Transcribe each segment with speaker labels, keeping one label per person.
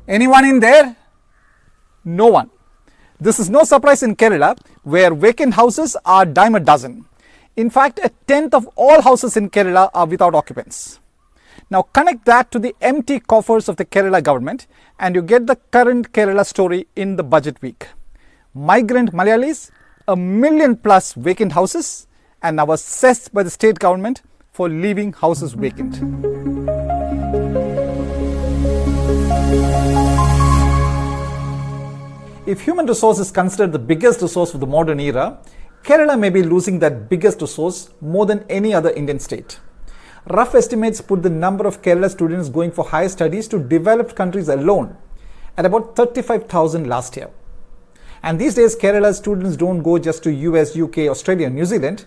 Speaker 1: Anyone in there? No one. This is no surprise in Kerala, where vacant houses are dime a dozen. In fact, a tenth of all houses in Kerala are without occupants. Now connect that to the empty coffers of the Kerala government and you get the current Kerala story in the budget week. Migrant Malayalis, 1 million plus vacant houses, and now assessed by the state government for leaving houses vacant. If human resource is considered the biggest resource of the modern era, Kerala may be losing that biggest resource more than any other Indian state. Rough estimates put the number of Kerala students going for higher studies to developed countries alone at about 35,000 last year. And these days, Kerala students don't go just to US, UK, Australia, New Zealand,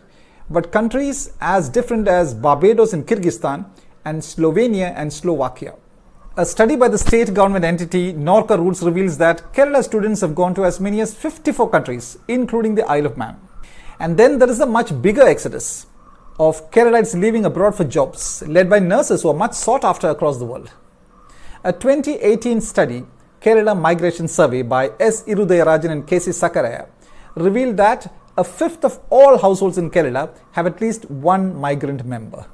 Speaker 1: but countries as different as Barbados and Kyrgyzstan and Slovenia and Slovakia. A study by the state government entity Norca Rules reveals that Kerala students have gone to as many as 54 countries, including the Isle of Man. And then there is a much bigger exodus of Keralites leaving abroad for jobs, led by nurses who are much sought after across the world. A 2018 study, Kerala Migration Survey by S. Irudayarajan and K.C. Sakaraya, revealed that a fifth of all households in Kerala have at least one migrant member.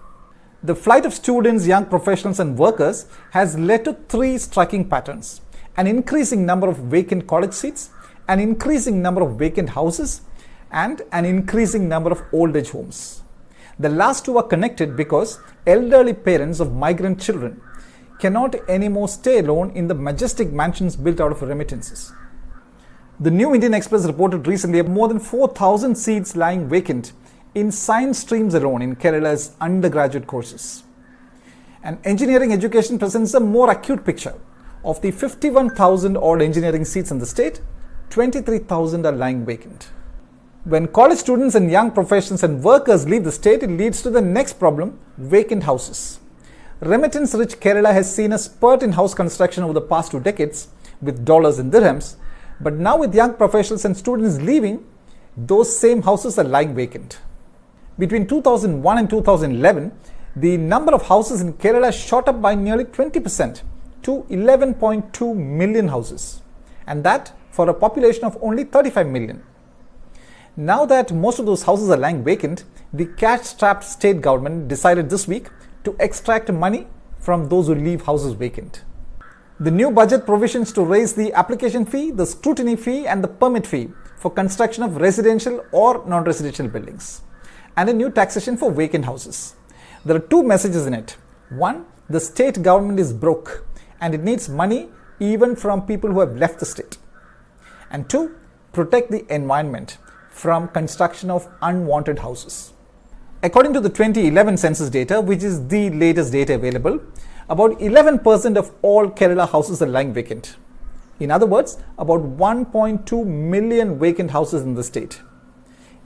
Speaker 1: The flight of students, young professionals and workers has led to three striking patterns: an increasing number of vacant college seats, an increasing number of vacant houses, and an increasing number of old age homes. The last two are connected because elderly parents of migrant children cannot anymore stay alone in the majestic mansions built out of remittances. The New Indian Express reported recently of more than 4,000 seats lying vacant in science streams alone in Kerala's undergraduate courses. And engineering education presents a more acute picture. Of the 51,000 odd engineering seats in the state, 23,000 are lying vacant. When college students and young professionals and workers leave the state, it leads to the next problem: vacant houses. Remittance-rich Kerala has seen a spurt in house construction over the past 2 decades with dollars and dirhams, but now with young professionals and students leaving, those same houses are lying vacant. Between 2001 and 2011, the number of houses in Kerala shot up by nearly 20% to 11.2 million houses, and that for a population of only 35 million. Now that most of those houses are lying vacant, the cash-strapped state government decided this week to extract money from those who leave houses vacant. The new budget provisions to raise the application fee, the scrutiny fee, and the permit fee for construction of residential or non-residential buildings, and a new taxation for vacant houses. There are two messages in it. One, the state government is broke and it needs money even from people who have left the state. And two, protect the environment from construction of unwanted houses. According to the 2011 census data, which is the latest data available, about 11% of all Kerala houses are lying vacant. In other words, about 1.2 million vacant houses in the state.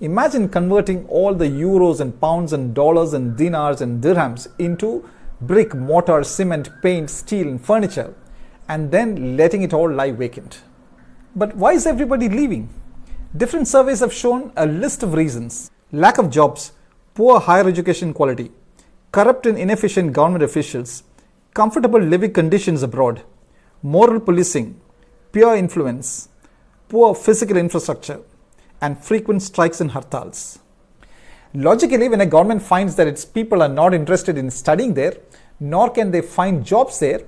Speaker 1: Imagine converting all the euros and pounds and dollars and dinars and dirhams into brick, mortar, cement, paint, steel and furniture, and then letting it all lie vacant. But why is everybody leaving? Different surveys have shown a list of reasons: lack of jobs, poor higher education quality, corrupt and inefficient government officials, comfortable living conditions abroad, moral policing, peer influence, poor physical infrastructure, and frequent strikes and hartals. Logically, when a government finds that its people are not interested in studying there, nor can they find jobs there,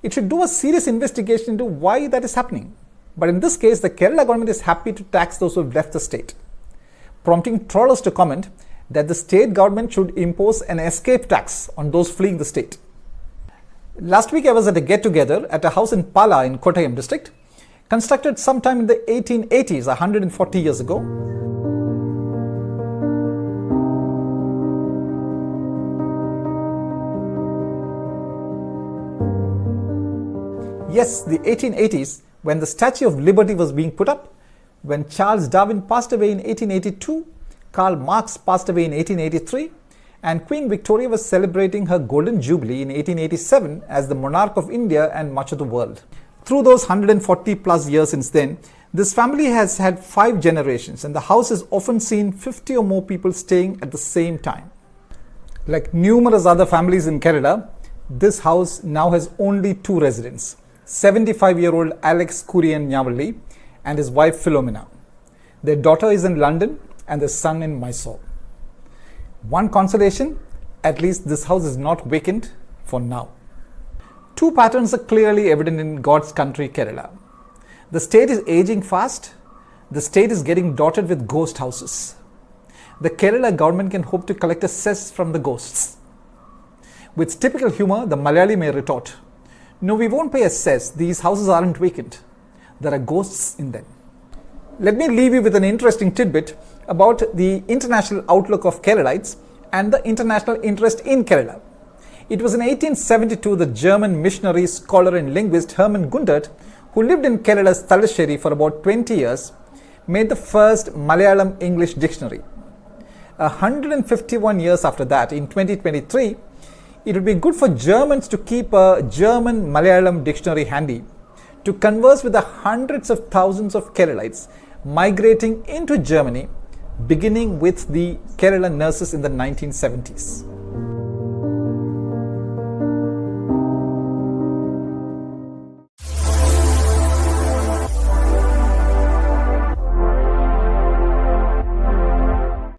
Speaker 1: it should do a serious investigation into why that is happening. But in this case, the Kerala government is happy to tax those who have left the state, prompting trawlers to comment that the state government should impose an escape tax on those fleeing the state. Last week, I was at a get-together at a house in Pala in Kottayam district, constructed sometime in the 1880s, 140 years ago. Yes, the 1880s, when the Statue of Liberty was being put up, when Charles Darwin passed away in 1882, Karl Marx passed away in 1883, and Queen Victoria was celebrating her Golden Jubilee in 1887 as the monarch of India and much of the world. Through those 140 plus years since then, this family has had 5 generations, and the house has often seen 50 or more people staying at the same time. Like numerous other families in Kerala, this house now has only 2 residents, 75-year-old Alex Kurian Nyavalli and his wife Philomena. Their daughter is in London and their son in Mysore. One consolation, at least this house is not vacant for now. Two patterns are clearly evident in God's country, Kerala. The state is aging fast. The state is getting dotted with ghost houses. The Kerala government can hope to collect a cess from the ghosts. With typical humor, the Malayali may retort, "No, we won't pay a cess. These houses aren't vacant. There are ghosts in them." Let me leave you with an interesting tidbit about the international outlook of Keralites and the international interest in Kerala. It was in 1872 the German missionary, scholar and linguist Hermann Gundert, who lived in Kerala's Thalassery for about 20 years, made the first Malayalam English dictionary. 151 years after that, in 2023, it would be good for Germans to keep a German Malayalam dictionary handy to converse with the hundreds of thousands of Keralites migrating into Germany, beginning with the Kerala nurses in the 1970s.